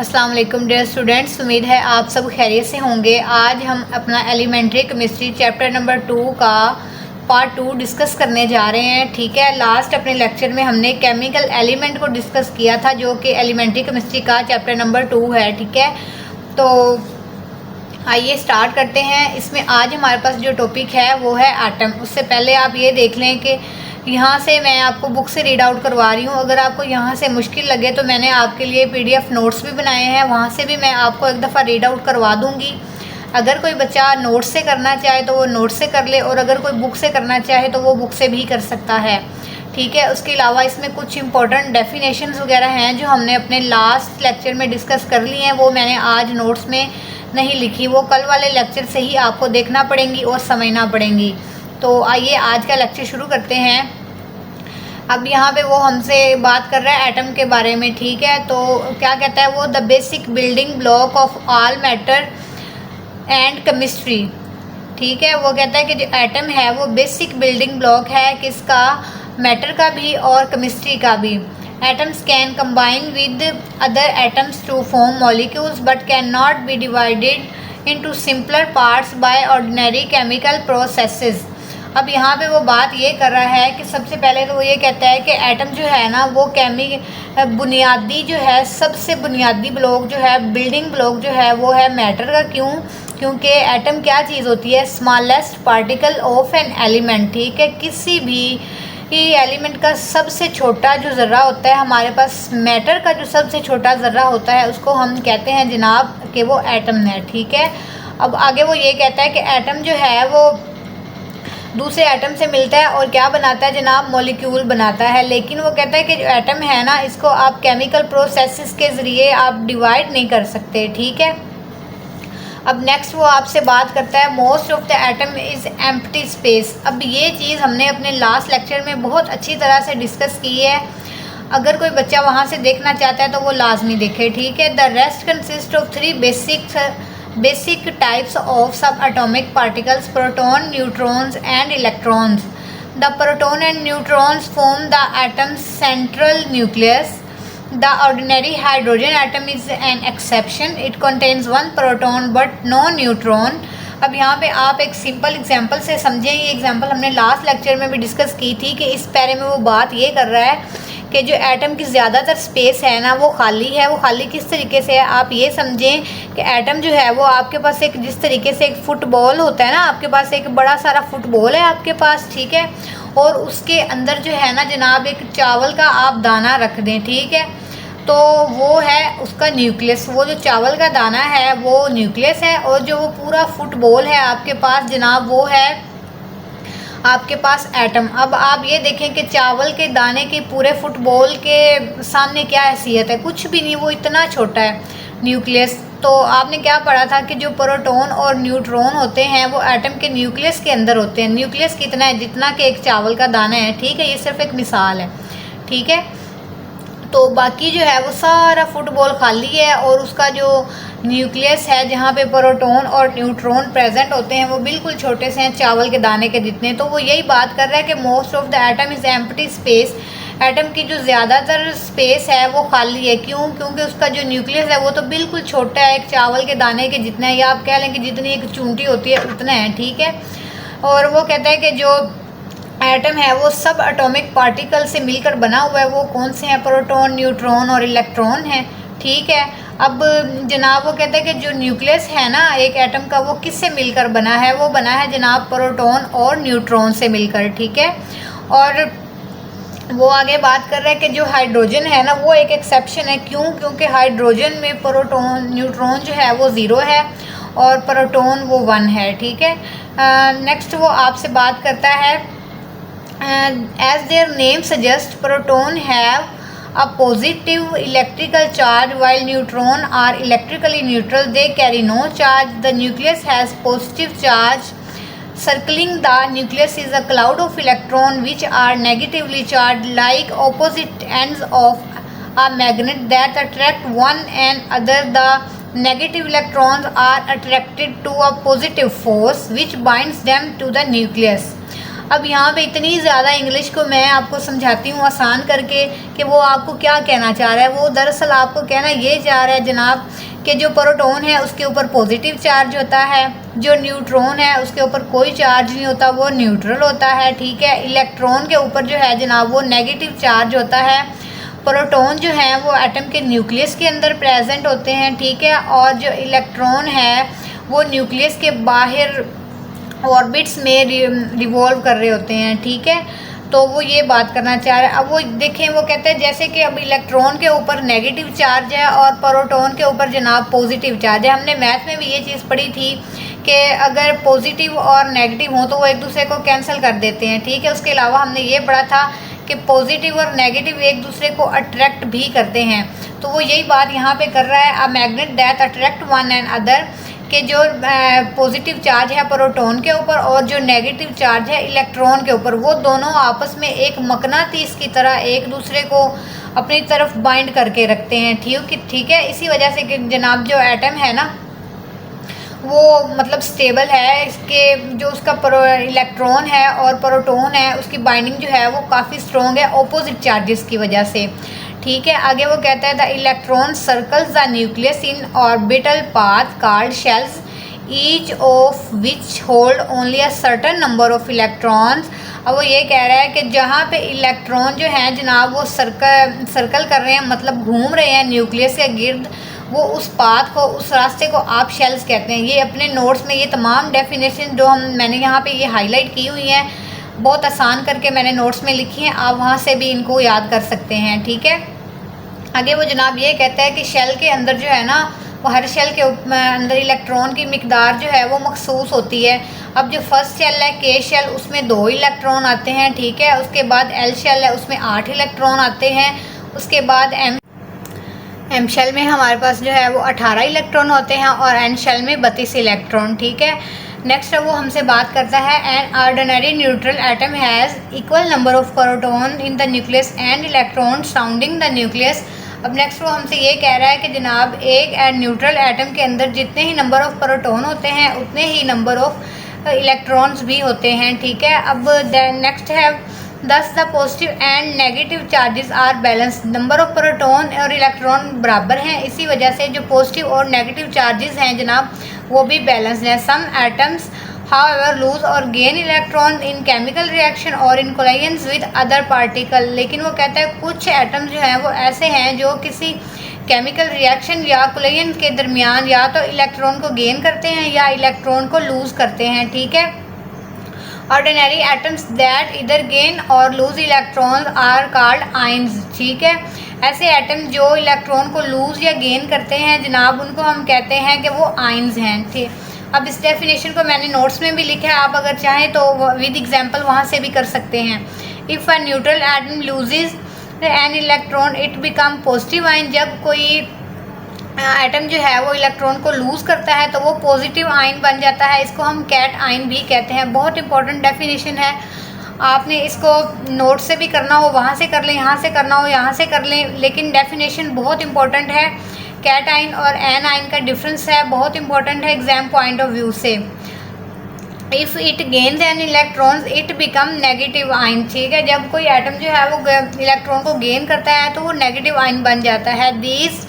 अस्सलाम वालेकुम dear students, उम्मीद है आप सब खैरियत से होंगे। आज हम अपना एलिमेंट्री केमिस्ट्री चैप्टर नंबर 2 का पार्ट 2 डिस्कस करने जा रहे हैं। ठीक है, लास्ट अपने लेक्चर में हमने केमिकल एलिमेंट को डिस्कस किया था जो कि एलिमेंट्री केमिस्ट्री का चैप्टर नंबर 2 है। ठीक है, तो आइए स्टार्ट करते हैं। इसमें आज हमारे पास जो टॉपिक है वो है एटम। उससे पहले आप ये देख लें कि यहाँ से मैं आपको बुक से रीड आउट करवा रही हूँ। अगर आपको यहाँ से मुश्किल लगे तो मैंने आपके लिए PDF नोट्स भी बनाए हैं, वहाँ से भी मैं आपको एक दफ़ा रीड आउट करवा दूँगी। अगर कोई बच्चा नोट से करना चाहे तो वो नोट से कर ले, और अगर कोई बुक से करना चाहे तो वो बुक से भी कर सकता है। ठीक है, उसके अलावा इसमें कुछ इंपॉर्टेंट डेफिनेशंस वगैरह हैं जो हमने अपने लास्ट लेक्चर में डिस्कस कर ली हैं, वो मैंने आज नोट्स में नहीं लिखी, वो कल वाले लेक्चर से ही आपको देखना पड़ेंगी और समझना पड़ेंगी। तो आइए आज का लेक्चर शुरू करते हैं। अब यहाँ पे वो हमसे बात कर रहा है एटम के बारे में। ठीक है, तो क्या कहता है वो, the basic building block of all matter and chemistry. ठीक है, वो कहता है कि जो एटम है वो बेसिक बिल्डिंग ब्लॉक है, किसका, मैटर का भी और केमिस्ट्री का भी। Atoms can combine with other atoms to form molecules but can not be divided into simpler parts by ordinary chemical processes. अब यहाँ पे वो बात ये कर रहा है कि सबसे पहले तो वो ये कहता है कि एटम जो है ना वो बुनियादी जो है, सबसे बुनियादी ब्लॉक जो है, बिल्डिंग ब्लॉक जो है वो है मैटर का। क्यों? क्योंकि एटम क्या चीज़ होती है, smallest particle of an element. ठीक है, किसी भी एलिमेंट का सबसे छोटा जो ज़र्रा होता है, हमारे पास मैटर का जो सबसे छोटा ज़र्रा होता है उसको हम कहते हैं जनाब कि वो एटम है। ठीक है, अब आगे वो ये कहता है कि एटम जो है वो दूसरे एटम से मिलता है और क्या बनाता है जनाब, मॉलिक्यूल बनाता है। लेकिन वो कहता है कि जो एटम है ना इसको आप केमिकल प्रोसेसेस के ज़रिए आप डिवाइड नहीं कर सकते। ठीक है, अब नेक्स्ट वो आपसे बात करता है most of the atom is empty space. अब ये चीज़ हमने अपने लास्ट लेक्चर में बहुत अच्छी तरह से डिस्कस की है। अगर कोई बच्चा वहाँ से देखना चाहता है तो वो लाजमी देखे। ठीक है, the rest consist of 3 basic types of subatomic particles: proton, neutrons and electrons. The proton and neutrons form the atom's central nucleus. The ordinary hydrogen atom is an exception. It contains 1 proton but no neutron. अब यहाँ पे आप एक simple example से समझें। ये example हमने last lecture में भी डिस्कस की थी कि इस पैरे में वो बात ये कर रहा है कि जो एटम की ज़्यादातर स्पेस है ना वो खाली है। वो खाली किस तरीके से है, आप ये समझें कि एटम जो है वो आपके पास एक, जिस तरीके से एक फुटबॉल होता है ना, आपके पास एक बड़ा सारा फुटबॉल है आपके पास। ठीक है, और उसके अंदर जो है ना जनाब एक चावल का आप दाना रख दें। ठीक है, तो वो है उसका न्यूक्लियस। वो जो चावल का दाना है वो न्यूक्लियस है, और जो वो पूरा फुटबॉल है आपके पास जनाब वो है आपके पास एटम। अब आप ये देखें कि चावल के दाने के पूरे फुटबॉल के सामने क्या हैसियत है, कुछ भी नहीं, वो इतना छोटा है न्यूक्लियस। तो आपने क्या पढ़ा था कि जो प्रोटॉन और न्यूट्रॉन होते हैं वो एटम के न्यूक्लियस के अंदर होते हैं। न्यूक्लियस कितना है, जितना कि एक चावल का दाना है। ठीक है, ये सिर्फ एक मिसाल है। ठीक है, तो बाकी जो है वो सारा फुटबॉल खाली है, और उसका जो न्यूक्लियस है जहाँ पे प्रोटॉन और न्यूट्रॉन प्रेजेंट होते हैं वो बिल्कुल छोटे से हैं, चावल के दाने के जितने। तो वो यही बात कर रहा है कि most of the atom is empty space. Atom की जो ज़्यादातर स्पेस है वो खाली है। क्यों? क्योंकि उसका जो न्यूक्लियस है वो तो बिल्कुल छोटा है, एक चावल के दाने के जितना है, या आप कह लें कि जितनी एक चूंटी होती है उतना है। ठीक है, और वो कहता है कि जो एटम है वो सब एटॉमिक पार्टिकल से मिलकर बना हुआ है। वो कौन से हैं, प्रोटॉन, न्यूट्रॉन और इलेक्ट्रॉन हैं। ठीक है, अब जनाब वो कहते हैं कि जो न्यूक्लियस है ना एक एटम का वो किससे मिलकर बना है, वो बना है जनाब प्रोटॉन और न्यूट्रॉन से मिलकर। ठीक है, और वो आगे बात कर रहा है कि जो हाइड्रोजन है ना वो एक एक्सेप्शन है। क्यों? क्योंकि हाइड्रोजन में प्रोटॉन न्यूट्रॉन जो है वो 0 है और प्रोटॉन वो 1 है। ठीक है, नेक्स्ट वो आपसे बात करता है as their name suggests, proton have a positive electrical charge while neutron are electrically neutral. They carry no charge. The nucleus has positive charge. Circling the nucleus is a cloud of electrons which are negatively charged, like opposite ends of a magnet that attract one another. The negative electrons are attracted to a positive force which binds them to the nucleus. अब यहाँ पे इतनी ज़्यादा English को मैं आपको समझाती हूँ आसान करके कि वो आपको क्या कहना चाह रहा है। वो दरअसल आपको कहना ये चाह रहा है जनाब कि जो प्रोटॉन है उसके ऊपर पॉजिटिव चार्ज होता है, जो न्यूट्रॉन है उसके ऊपर कोई चार्ज नहीं होता, वो न्यूट्रल होता है, ठीक है। इलेक्ट्रॉन के ऊपर जो है जनाब वो नेगेटिव चार्ज होता है। प्रोटॉन जो है वो एटम के न्यूक्लियस के अंदर प्रेजेंट होते हैं, ठीक है। और जो इलेक्ट्रॉन है वो न्यूक्लियस के बाहर ऑर्बिट्स में रिवॉल्व कर रहे होते हैं, ठीक है। तो वो ये बात करना चाह रहे हैं। अब वो देखें, वो कहते हैं जैसे कि अब इलेक्ट्रॉन के ऊपर नेगेटिव चार्ज है और प्रोटॉन के ऊपर जनाब पॉजिटिव चार्ज है। हमने मैथ में भी ये चीज़ पढ़ी थी कि अगर पॉजिटिव और नेगेटिव हो तो वो एक दूसरे को कैंसिल कर देते हैं, ठीक है। उसके अलावा हमने ये पढ़ा था कि पॉजिटिव और नेगेटिव एक दूसरे को अट्रैक्ट भी करते हैं। तो वो यही बात यहाँ पे कर रहा है, a magnet that attract one and other, कि जो पॉजिटिव चार्ज है प्रोटॉन के ऊपर और जो नेगेटिव चार्ज है इलेक्ट्रॉन के ऊपर, वो दोनों आपस में एक मकनातीस की तरह एक दूसरे को अपनी तरफ बाइंड करके रखते हैं, ठीक है। इसी वजह से कि जनाब जो एटम है ना वो मतलब स्टेबल है, इसके जो उसका इलेक्ट्रॉन है और प्रोटॉन है उसकी बाइंडिंग जो है वो काफ़ी स्ट्रॉन्ग है ऑपोजिट चार्जेस की वजह से, ठीक है। आगे वो कहता है the electron circles the nucleus in orbital path called shells each of which hold only a certain number of electrons. अब वो ये कह रहा है कि जहाँ पे इलेक्ट्रॉन जो हैं जनाब वो सर्कल कर रहे हैं, मतलब घूम रहे हैं न्यूक्लियस के गिर्द, वो उस पाथ को, उस रास्ते को आप शेल्स कहते हैं। ये अपने नोट्स में ये तमाम डेफिनेशन जो मैंने यहाँ पे ये हाईलाइट की हुई हैं, बहुत आसान करके मैंने नोट्स में लिखी हैं, आप वहाँ से भी इनको याद कर सकते हैं, ठीक है। आगे वो जनाब ये कहता है कि शेल के अंदर जो है ना वो हर शेल के अंदर इलेक्ट्रॉन की मिकदार जो है वो मखसूस होती है। अब जो फर्स्ट शेल है के शेल, उसमें 2 इलेक्ट्रॉन आते हैं, ठीक है। उसके बाद एल शेल है, उसमें 8 इलेक्ट्रॉन आते हैं। उसके बाद एम शेल में हमारे पास जो है वो 18 इलेक्ट्रॉन होते हैं और एन शेल में 32 इलेक्ट्रॉन, ठीक है। नेक्स्ट वो हमसे बात करता है an ordinary neutral atom has equal number of proton in the nucleus and electron surrounding the nucleus. अब नेक्स्ट वो हमसे ये कह रहा है कि जनाब एक न्यूट्रल एटम के अंदर जितने ही नंबर ऑफ प्रोटॉन होते हैं उतने ही नंबर ऑफ इलेक्ट्रॉन्स भी होते हैं, ठीक है। अब नेक्स्ट है this the positive and negative charges are balance. Number of proton और इलेक्ट्रॉन बराबर हैं, इसी वजह से जो पॉजिटिव और नेगेटिव चार्जेस हैं जनाब वो भी बैलेंस हैं। सम atoms however lose or gain electron in chemical reaction or in collisions with other particle। लेकिन वो कहता है कुछ एटम्स जो हैं वो ऐसे हैं जो किसी केमिकल रिएक्शन या कोलिजन के दरमियान या तो इलेक्ट्रॉन को गेन करते हैं या इलेक्ट्रॉन को लूज करते हैं, ठीक है। Ordinary atoms that either gain और lose electrons are called ions, ठीक है। ऐसे एटम्स जो इलेक्ट्रॉन को लूज या गेन करते हैं जनाब उनको हम कहते हैं कि वो आयंस हैं, ठीक। अब इस डेफिनेशन को मैंने नोट्स में भी लिखा है, आप अगर चाहें तो विद एग्जांपल वहाँ से भी कर सकते हैं। If a neutral atom loses an electron it become positive ion. जब कोई एटम जो है वो इलेक्ट्रॉन को लूज़ करता है तो वो पॉजिटिव आयन बन जाता है, इसको हम कैट आयन भी कहते हैं। बहुत इंपॉर्टेंट डेफिनेशन है, आपने इसको नोट से भी करना हो वहाँ से कर लें, यहाँ से करना हो यहाँ से कर लें, लेकिन डेफिनेशन बहुत इंपॉर्टेंट है। कैट आयन और एन आयन का डिफरेंस है, बहुत इंपॉर्टेंट है एग्जाम पॉइंट ऑफ व्यू से। If it gains an electrons it become negative ion, ठीक है। जब कोई एटम जो है वो इलेक्ट्रॉन को गेन करता है तो वो नेगेटिव आयन बन जाता है। These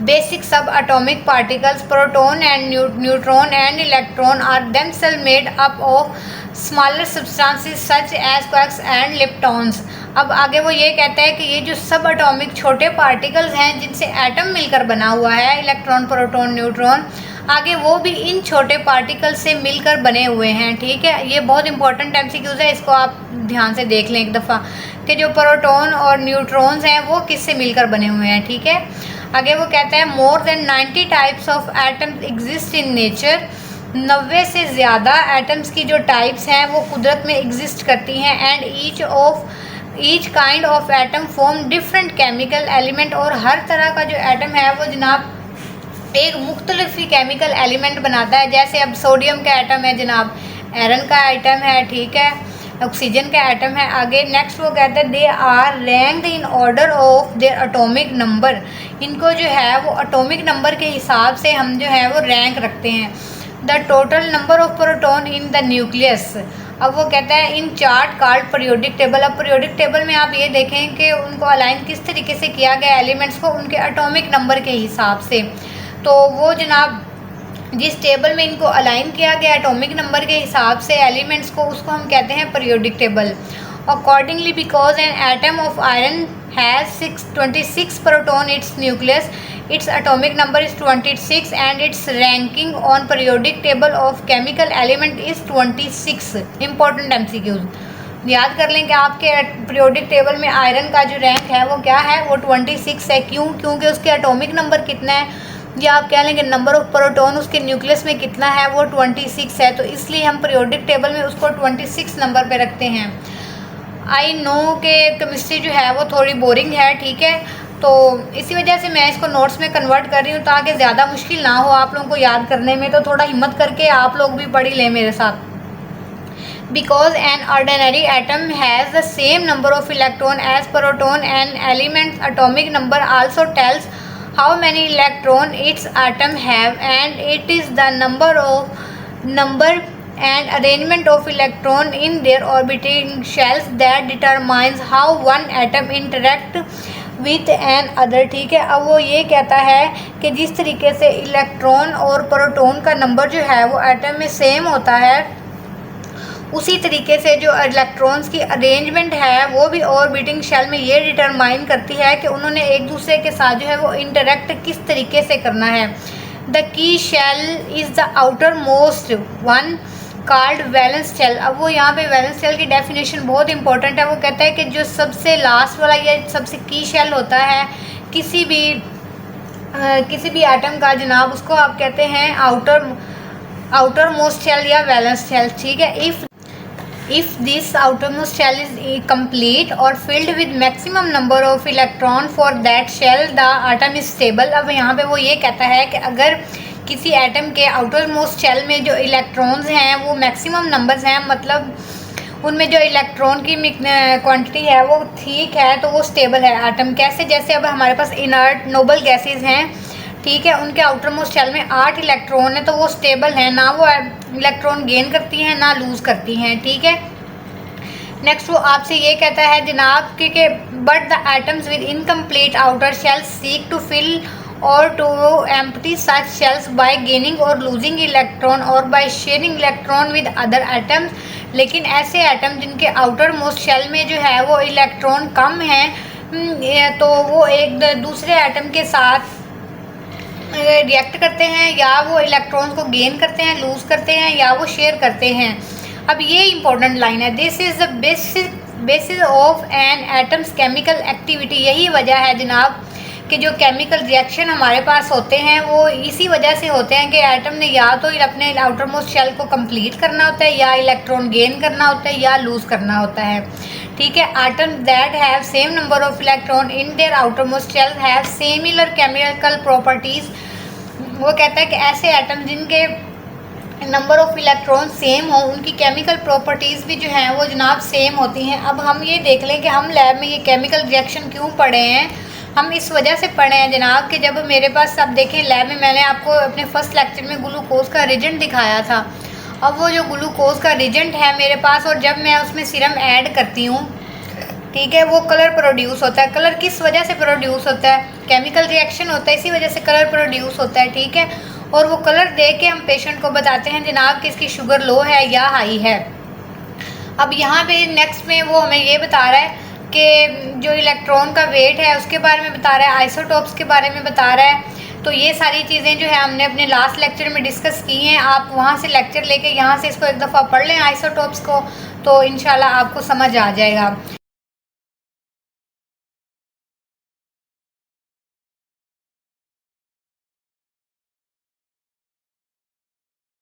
basic subatomic particles proton and neutron and electron are themselves made up of smaller substances such as quarks and leptons. अब आगे वो ये कहता है कि ये जो सब एटॉमिक छोटे पार्टिकल्स हैं जिनसे एटम मिलकर बना हुआ है, इलेक्ट्रॉन प्रोटॉन न्यूट्रॉन, आगे वो भी इन छोटे पार्टिकल से मिलकर बने हुए हैं, ठीक है। ये बहुत इंपॉर्टेंट एमसीक्यूज है, इसको आप ध्यान से देख लें एक दफ़ा कि जो प्रोटॉन और न्यूट्रॉन्स हैं वो किससे मिलकर बने हुए हैं, ठीक है। आगे वो कहता है more than 90 types of atoms exist in nature. 90 से ज़्यादा एटम्स की जो टाइप्स हैं वो कुदरत में एग्जिस्ट करती हैं। And each kind of atom form different chemical element. और हर तरह का जो एटम है वो जनाब एक मुख्तलिफ ही केमिकल एलिमेंट बनाता है। जैसे अब सोडियम का एटम है जनाब, आयरन का एटम है, ठीक है, ऑक्सीजन का एटम है। आगे नेक्स्ट वो कहते हैं they are ranked in order of their atomic number. इनको जो है वो एटॉमिक नंबर के हिसाब से हम जो है वो रैंक रखते हैं। The total number of proton in the nucleus. अब वो कहता है इन चार्ट कार्ड पीरियोडिक टेबल। अब पीरियोडिक टेबल में आप ये देखें कि उनको अलाइन किस तरीके से किया गया एलिमेंट्स को उनके एटॉमिक नंबर के हिसाब से। तो वो जनाब जिस टेबल में इनको अलाइन किया गया एटॉमिक नंबर के हिसाब से एलिमेंट्स को, उसको हम कहते हैं periodic table. Accordingly because an atom of iron has 26 proton its nucleus, its atomic number is 26 and its ranking on periodic table of chemical element is 26। important MCQs याद कर लें कि आपके पीरियोडिक टेबल में आयरन का जो rank है वो क्या है, वो 26 है। क्यों? क्योंकि उसके एटॉमिक नंबर कितना है, या आप कह लें कि नंबर ऑफ प्रोटॉन उसके न्यूक्लियस में कितना है, वो 26 है। तो इसलिए हम पीरियोडिक टेबल में उसको 26 नंबर पे रखते हैं। आई नो कि केमिस्ट्री जो है वो थोड़ी बोरिंग है, ठीक है, तो इसी वजह से मैं इसको नोट्स में कन्वर्ट कर रही हूँ ताकि ज़्यादा मुश्किल ना हो आप लोगों को याद करने में। तो थोड़ा हिम्मत करके आप लोग भी पढ़ ही लें मेरे साथ। Because an ordinary atom has the same number of electron as proton, an element's atomic number also tells how many electron its atom have, and it is the number and arrangement of electron in their orbiting shells that determines how one atom interact with an other। ठीक है, अब वो ये कहता है कि जिस तरीके से इलेक्ट्रॉन और प्रोटॉन का नंबर जो है वो एटम में सेम होता है, उसी तरीके से जो इलेक्ट्रॉन्स की अरेंजमेंट है वो भी ऑर्बिटिंग शेल में ये डिटरमाइन करती है कि उन्होंने एक दूसरे के साथ जो है वो इंटरेक्ट किस तरीके से करना है। The key shell is the outermost one called valence shell. अब वो यहाँ पे वैलेंस शेल की डेफिनेशन बहुत इंपॉर्टेंट है। वो कहता है कि जो सबसे लास्ट वाला या सबसे की शेल होता है किसी भी एटम का जनाब, उसको आप कहते हैं आउटर मोस्ट शेल या वैलेंस शेल। ठीक है, if this outermost shell is complete or filled with maximum number of electron for that shell, the atom is stable। अब यहाँ पे वो ये कहता है कि अगर किसी एटम के आउटर मोस्ट शेल में जो इलेक्ट्रॉन्स हैं वो मैक्सिमम नंबर्स हैं, मतलब उनमें जो इलेक्ट्रॉन की क्वांटिटी है वो ठीक है, तो वो स्टेबल है एटम। कैसे? जैसे अब हमारे पास इनर्ट नोबल गैसेज हैं, ठीक है, उनके आउटर मोस्ट शेल में 8 इलेक्ट्रॉन है, तो वो स्टेबल है, ना वो इलेक्ट्रॉन गेन करती हैं ना लूज़ करती हैं। ठीक है, नेक्स्ट वो आपसे ये कहता है जनाब कि but the atoms with incomplete outer shells seek to fill or to empty such shells by gaining or losing electron or by sharing electron with other atoms. लेकिन ऐसे एटम जिनके आउटर मोस्ट शेल में जो है वो electron कम हैं, तो वो एक दूसरे एटम के साथ रिएक्ट करते हैं, या वो इलेक्ट्रॉन्स को गेन करते हैं, लूज़ करते हैं, या वो शेयर करते हैं। अब ये इंपॉर्टेंट लाइन है, this is the basis of an atom's chemical activity. यही वजह है जनाब कि जो केमिकल रिएक्शन हमारे पास होते हैं वो इसी वजह से होते हैं कि एटम ने या तो अपने आउटर मोस्ट शेल को कंप्लीट करना होता है, या इलेक्ट्रॉन गेन करना होता है, या लूज़ करना होता है। ठीक है, atom that have same number of electron in their outer most shall have similar chemical properties. वो कहता है कि ऐसे एटम जिनके नंबर ऑफ इलेक्ट्रॉन सेम हो, उनकी केमिकल प्रॉपर्टीज़ भी जो हैं वो जनाब सेम होती हैं। अब हम ये देख लें कि हम लैब में ये केमिकल रिएक्शन क्यों पढ़े हैं। हम इस वजह से पढ़े हैं जनाब कि जब मेरे पास, अब देखें लैब में मैंने आपको अपने फर्स्ट लेक्चर में ग्लूकोज का रिजेंट दिखाया था। अब वो जो ग्लूकोज का रिजेंट है मेरे पास, और जब मैं उसमें सीरम ऐड करती हूँ, ठीक है, वो कलर प्रोड्यूस होता है। कलर किस वजह से प्रोड्यूस होता है? केमिकल रिएक्शन होता है, इसी वजह से कलर प्रोड्यूस होता है। ठीक है, और वो कलर दे के हम पेशेंट को बताते हैं जनाब कि इसकी शुगर लो है या हाई है। अब यहाँ पे नेक्स्ट में वो हमें ये बता रहा है कि जो इलेक्ट्रॉन का वेट है उसके बारे में बता रहा है, आइसोटोप्स के बारे में बता रहा है। तो ये सारी चीज़ें जो है हमने अपने लास्ट लेक्चर में डिस्कस की हैं। आप वहाँ से लेक्चर लेके यहाँ से इसको एक दफ़ा पढ़ लें आइसोटोप्स को, तो इंशाल्लाह आपको समझ आ जाएगा।